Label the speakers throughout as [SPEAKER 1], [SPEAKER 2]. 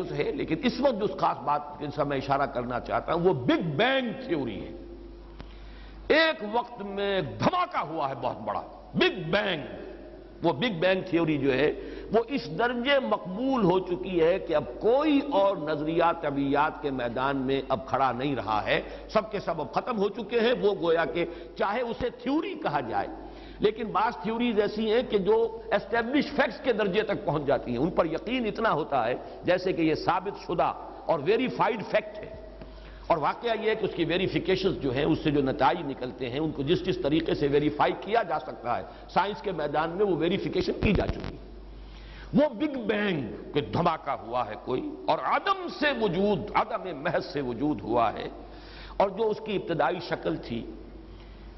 [SPEAKER 1] Issues ہے، لیکن اس وقت جو خاص بات جن سے میں اشارہ کرنا چاہتا ہوں وہ بگ بینگ تھیوری ہے۔ ایک وقت میں دھماکہ ہوا ہے بہت بڑا، بگ بینگ۔ وہ بگ بینگ تھیوری جو ہے وہ اس درجے مقبول ہو چکی ہے کہ اب کوئی اور نظریہ طبیعیات کے میدان میں اب کھڑا نہیں رہا ہے، سب کے سب اب ختم ہو چکے ہیں۔ وہ گویا کہ چاہے اسے تھیوری کہا جائے، لیکن بعض تھیوریز ایسی ہیں کہ جو اسٹیبلش فیکٹس کے درجے تک پہنچ جاتی ہیں، ان پر یقین اتنا ہوتا ہے جیسے کہ یہ ثابت شدہ اور ویریفائڈ فیکٹ ہے۔ اور واقعہ یہ ہے کہ اس کی ویریفیکیشنز جو ہیں، اس سے جو نتائج نکلتے ہیں، ان کو جس طریقے سے ویریفائی کیا جا سکتا ہے سائنس کے میدان میں وہ ویریفیکیشن کی جا چکی ہے۔ وہ بگ بینگ کہ دھماکہ ہوا ہے کوئی، اور عدم سے وجود، عدم محض سے وجود ہوا ہے، اور جو اس کی ابتدائی شکل تھی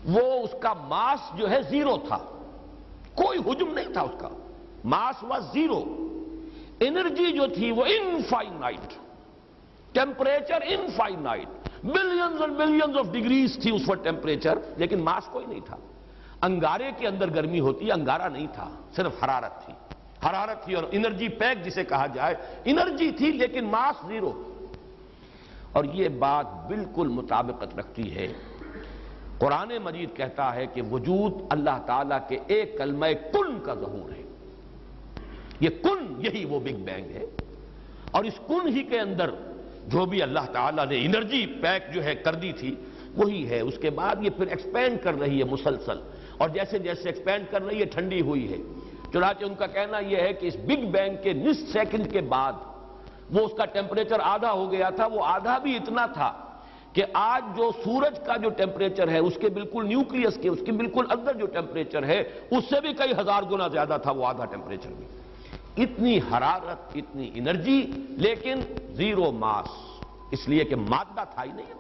[SPEAKER 1] وہ اس کا ماس جو ہے زیرو تھا، کوئی حجم نہیں تھا، اس کا ماس واز زیرو، انرجی جو تھی وہ انفائنائٹ، ٹیمپریچر انفائنائٹ، بلینز اور بلینز آف ڈگریز تھی اس وقت ٹیمپریچر، لیکن ماس کوئی نہیں تھا۔ انگارے کے اندر گرمی ہوتی ہے، انگارہ نہیں تھا، صرف حرارت تھی، حرارت تھی، اور انرجی پیک جسے کہا جائے، انرجی تھی لیکن ماس زیرو۔ اور یہ بات بالکل مطابقت رکھتی ہے، قرآن مجید کہتا ہے کہ وجود اللہ تعالیٰ کے ایک کلمہ کن کا ظہور ہے۔ یہ کن، یہی وہ بگ بینگ ہے، اور اس کن ہی کے اندر جو بھی اللہ تعالیٰ نے انرجی پیک جو ہے کر دی تھی وہی ہے۔ اس کے بعد یہ پھر ایکسپینڈ کر رہی ہے مسلسل، اور جیسے جیسے ایکسپینڈ کر رہی ہے ٹھنڈی ہوئی ہے۔ چنانچہ ان کا کہنا یہ ہے کہ اس بگ بینگ کے نصف سیکنڈ کے بعد وہ اس کا ٹیمپریچر آدھا ہو گیا تھا، وہ آدھا بھی اتنا تھا کہ آج جو سورج کا جو ٹیمپریچر ہے اس کے بالکل نیوکلیس کے، اس کے بالکل اندر جو ٹیمپریچر ہے اس سے بھی کئی ہزار گنا زیادہ تھا وہ آدھا ٹیمپریچر بھی۔ اتنی حرارت، اتنی انرجی، لیکن زیرو ماس، اس لیے کہ مادہ تھا ہی نہیں،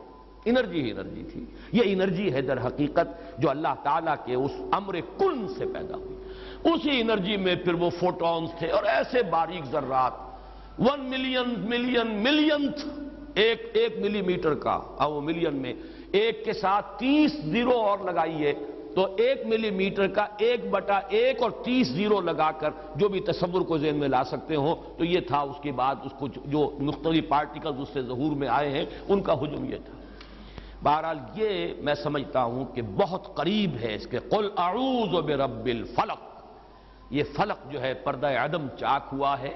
[SPEAKER 1] انرجی ہی انرجی تھی۔ یہ انرجی ہے در حقیقت جو اللہ تعالیٰ کے اس امر کن سے پیدا ہوئی۔ اسی انرجی میں پھر وہ فوٹونز تھے اور ایسے باریک ذرات، 1 ملین ملین ملینتھ، ایک ملی میٹر کا، اور وہ ملین میں ایک کے ساتھ 30 زیرو اور لگائیے تو 1 ملی میٹر کا 1/1 اور 30 زیرو لگا کر جو بھی تصور کو ذہن میں لا سکتے ہوں تو یہ تھا۔ اس کے بعد اس کو جو مختلف پارٹیکلز اس سے ظہور میں آئے ہیں ان کا حجم یہ تھا۔ بہرحال یہ میں سمجھتا ہوں کہ بہت قریب ہے اس کے قل اعوذ برب الفلق۔ یہ فلق جو ہے پردہ عدم چاک ہوا ہے،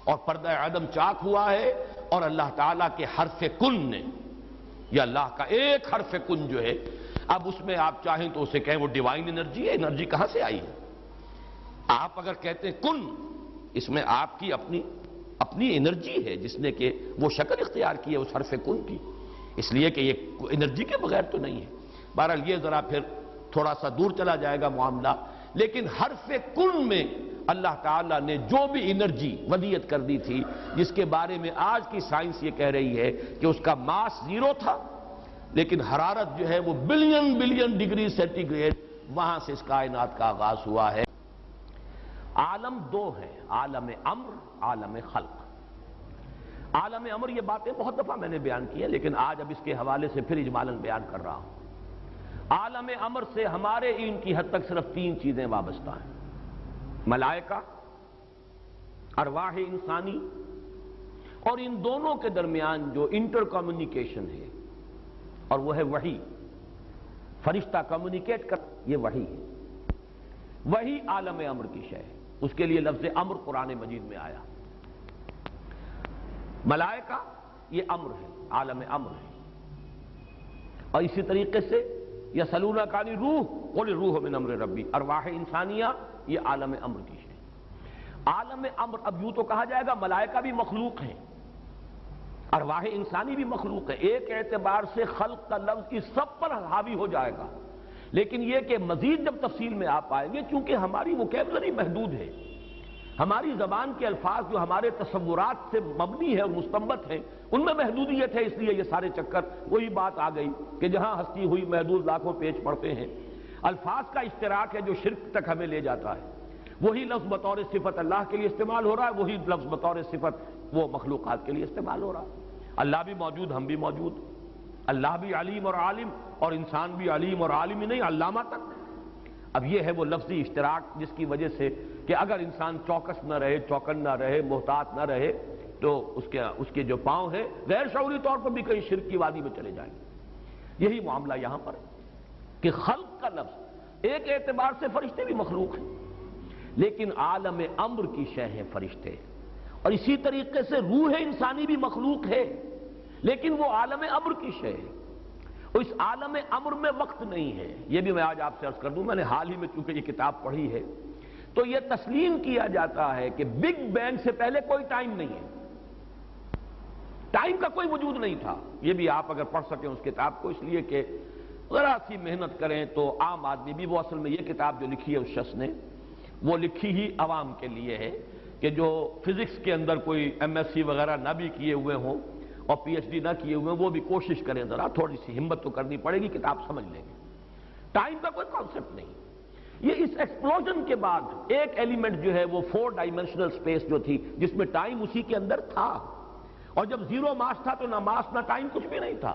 [SPEAKER 1] اور پردہ عدم چاک ہوا ہے، اور اللہ تعالیٰ کے حرف کن نے، یا اللہ کا ایک حرف کن جو ہے، اب اس میں آپ چاہیں تو اسے کہیں وہ ڈیوائن انرجی ہے۔ انرجی کہاں سے آئی ہے؟ آپ اگر کہتے ہیں کن، اس میں آپ کی اپنی انرجی ہے جس نے کہ وہ شکل اختیار کی ہے اس حرف کن کی، اس لیے کہ یہ انرجی کے بغیر تو نہیں ہے۔ بہرحال یہ ذرا پھر تھوڑا سا دور چلا جائے گا معاملہ، لیکن حرف کن میں اللہ تعالیٰ نے جو بھی انرجی ودیت کر دی تھی، جس کے بارے میں آج کی سائنس یہ کہہ رہی ہے کہ اس کا ماس زیرو تھا لیکن حرارت جو ہے وہ billion billion degree centigrade, وہاں سے اس کائنات کا آغاز ہوا ہے۔ عالم دو ہیں، عالم امر، عالم خلق۔ عالم امر یہ باتیں بہت دفعہ میں نے بیان کی ہیں، لیکن آج اب اس کے حوالے سے پھر اجمالاً بیان کر رہا ہوں۔ عالم امر سے ہمارے علم کی حد تک صرف 3 چیزیں وابستہ ہیں: ملائکہ، ارواح انسانی، اور ان دونوں کے درمیان جو انٹر کمیونیکیشن ہے، اور وہ ہے وحی، فرشتہ کمیونیکیٹ کر، یہ وحی ہے۔ وحی عالم امر کی شے ہے، اس کے لیے لفظ امر قرآن مجید میں آیا۔ ملائکہ یہ امر ہے، عالم امر ہے، اور اسی طریقے سے یسألونک عن الروح قل الروح من امر ربی، ارواح انسانیہ یہ عالم امر کی شے۔ عالم امر، اب یوں تو کہا جائے گا ملائکہ بھی مخلوق ہیں، ارواح انسانی بھی مخلوق ہے، ایک اعتبار سے خلق کا لفظ اس سب پر حاوی ہو جائے گا، لیکن یہ کہ مزید جب تفصیل میں آپ آئیں گے، چونکہ ہماری ووکیبلری محدود ہے، ہماری زبان کے الفاظ جو ہمارے تصورات سے مبنی ہے اور مستنبت ہیں ان میں محدودیت ہے، اس لیے یہ سارے چکر وہی بات آ گئی کہ جہاں ہستی ہوئی محدود لاکھوں پیج پڑتے ہیں۔ الفاظ کا اشتراک ہے جو شرک تک ہمیں لے جاتا ہے، وہی لفظ بطور صفت اللہ کے لیے استعمال ہو رہا ہے، وہی لفظ بطور صفت وہ مخلوقات کے لیے استعمال ہو رہا ہے۔ اللہ بھی موجود، ہم بھی موجود، اللہ بھی علیم اور عالم، اور انسان بھی علیم اور عالم ہی نہیں علامہ تک۔ اب یہ ہے وہ لفظی اشتراک جس کی وجہ سے کہ اگر انسان چوکس نہ رہے، چوکن نہ رہے، محتاط نہ رہے تو اس کے جو پاؤں ہیں غیر شعوری طور پر بھی کہیں شرک کی وادی میں چلے جائیں گے۔ یہی معاملہ یہاں پر ہے کہ خلق کا لفظ ایک اعتبار سے فرشتے بھی مخلوق ہیں، لیکن عالم امر کی شے ہیں فرشتے، اور اسی طریقے سے روح انسانی بھی مخلوق ہے لیکن وہ عالم امر کی شے ہے، اور اس عالم امر میں وقت نہیں ہے۔ یہ بھی میں آج آپ سے عرض کر دوں، میں نے حال ہی میں چونکہ یہ کتاب پڑھی ہے تو یہ تسلیم کیا جاتا ہے کہ بگ بینگ سے پہلے کوئی ٹائم نہیں ہے، ٹائم کا کوئی وجود نہیں تھا۔ یہ بھی آپ اگر پڑھ سکیں اس کتاب کو، اس لیے کہ ذرا سی محنت کریں تو عام آدمی بھی، وہ اصل میں یہ کتاب جو لکھی ہے اس شخص نے وہ لکھی ہی عوام کے لیے ہے کہ جو فزکس کے اندر کوئی ایم ایس سی وغیرہ نہ بھی کیے ہوئے ہوں اور پی ایچ ڈی نہ کیے ہوئے ہیں، وہ بھی کوشش کریں، ذرا تھوڑی سی ہمت تو کرنی پڑے گی، کتاب سمجھ لیں گے۔ ٹائم کا کوئی کانسیپٹ نہیں۔ یہ اس ایکسپلوژن کے بعد ایک ایلیمنٹ جو ہے وہ 4 ڈائمینشنل سپیس جو تھی جس میں ٹائم اسی کے اندر تھا، اور جب زیرو ماس تھا تو نہ ماس نہ ٹائم کچھ بھی نہیں تھا۔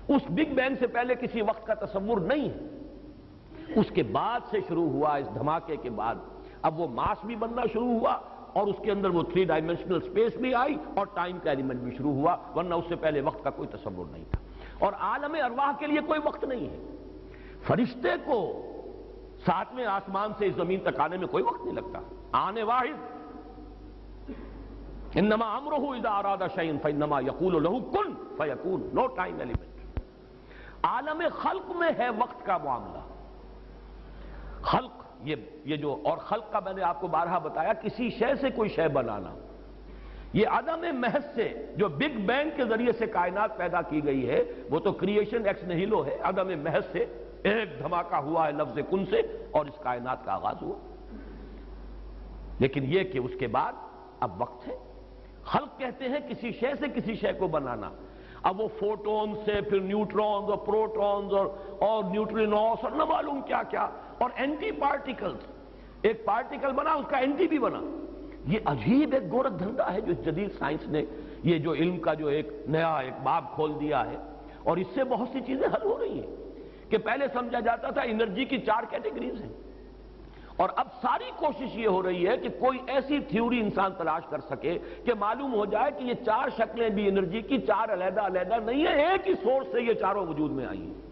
[SPEAKER 1] اس بگ بینگ سے پہلے کسی وقت کا تصور نہیں ہے، اس کے بعد سے شروع ہوا، اس دھماکے کے بعد اب وہ ماس بھی بننا شروع ہوا اور اس کے اندر وہ 3 ڈائمینشنل سپیس بھی آئی اور ٹائم کا ایلیمنٹ بھی شروع ہوا، ورنہ اس سے پہلے وقت کا کوئی تصور نہیں تھا۔ اور عالم ارواح کے لیے کوئی وقت نہیں ہے، فرشتے کو 7ویں آسمان سے اس زمین تک آنے میں کوئی وقت نہیں لگتا، آنے واحد انما امرہ اذا اراد شیئا فانما یقول له کن فیکون، نو ٹائم ایلیمنٹ۔ عالم خلق میں ہے وقت کا معاملہ، خلق یہ جو، اور خلق کا میں نے آپ کو بارہا بتایا، کسی شے سے کوئی شے بنانا، یہ عدم محض سے جو بگ بینگ کے ذریعے سے کائنات پیدا کی گئی ہے وہ تو کریشن ایکس نہیلو ہے، عدم محض سے ایک دھماکہ ہوا ہے لفظ کن سے اور اس کائنات کا آغاز ہوا۔ لیکن یہ کہ اس کے بعد اب وقت ہے۔ خلق کہتے ہیں کسی شے سے کسی شے کو بنانا، اب وہ فوٹون سے پھر نیوٹرونز اور پروٹونز اور نیوٹرینوز اور نہ معلوم کیا کیا، اور اینٹی پارٹیکلز، ایک پارٹیکل بنا اس کا اینٹی بھی بنا۔ یہ عجیب ایک گورکھ دھندا ہے جو اس جدید سائنس نے، یہ جو علم کا جو ایک نیا ایک باب کھول دیا ہے، اور اس سے بہت سی چیزیں حل ہو رہی ہیں کہ پہلے سمجھا جاتا تھا انرجی کی 4 کیٹیگریز ہیں، اور اب ساری کوشش یہ ہو رہی ہے کہ کوئی ایسی تھیوری انسان تلاش کر سکے کہ معلوم ہو جائے کہ یہ 4 شکلیں بھی انرجی کی 4 علیحدہ علیحدہ نہیں ہیں، ایک ہی سورس سے یہ چاروں وجود میں آئی ہیں۔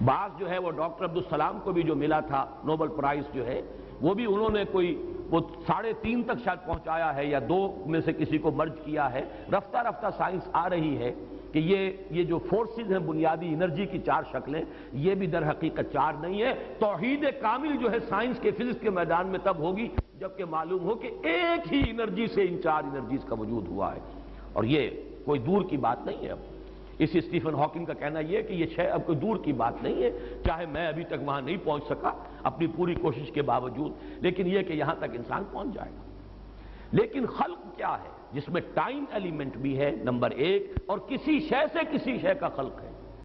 [SPEAKER 1] بعض جو ہے وہ ڈاکٹر عبدالسلام کو بھی جو ملا تھا نوبل پرائز جو ہے، وہ بھی انہوں نے کوئی وہ 3.5 تک شاید پہنچایا ہے یا 2 میں سے کسی کو مرج کیا ہے۔ رفتہ رفتہ سائنس آ رہی ہے کہ یہ جو فورسز ہیں بنیادی انرجی کی 4 شکلیں، یہ بھی در حقیقت 4 نہیں ہے۔ توحید کامل جو ہے سائنس کے فزکس کے میدان میں تب ہوگی جبکہ معلوم ہو کہ ایک ہی انرجی سے ان 4 انرجیز کا وجود ہوا ہے، اور یہ کوئی دور کی بات نہیں ہے۔ اب اس اسٹیفن ہاکنگ کا کہنا یہ ہے کہ یہ شے اب کوئی دور کی بات نہیں ہے، چاہے میں ابھی تک وہاں نہیں پہنچ سکا اپنی پوری کوشش کے باوجود، لیکن یہ کہ یہاں تک انسان پہنچ جائے گا۔ لیکن خلق کیا ہے؟ جس میں ٹائم ایلیمنٹ بھی ہے نمبر 1، اور کسی شے سے کسی شے کا خلق ہے۔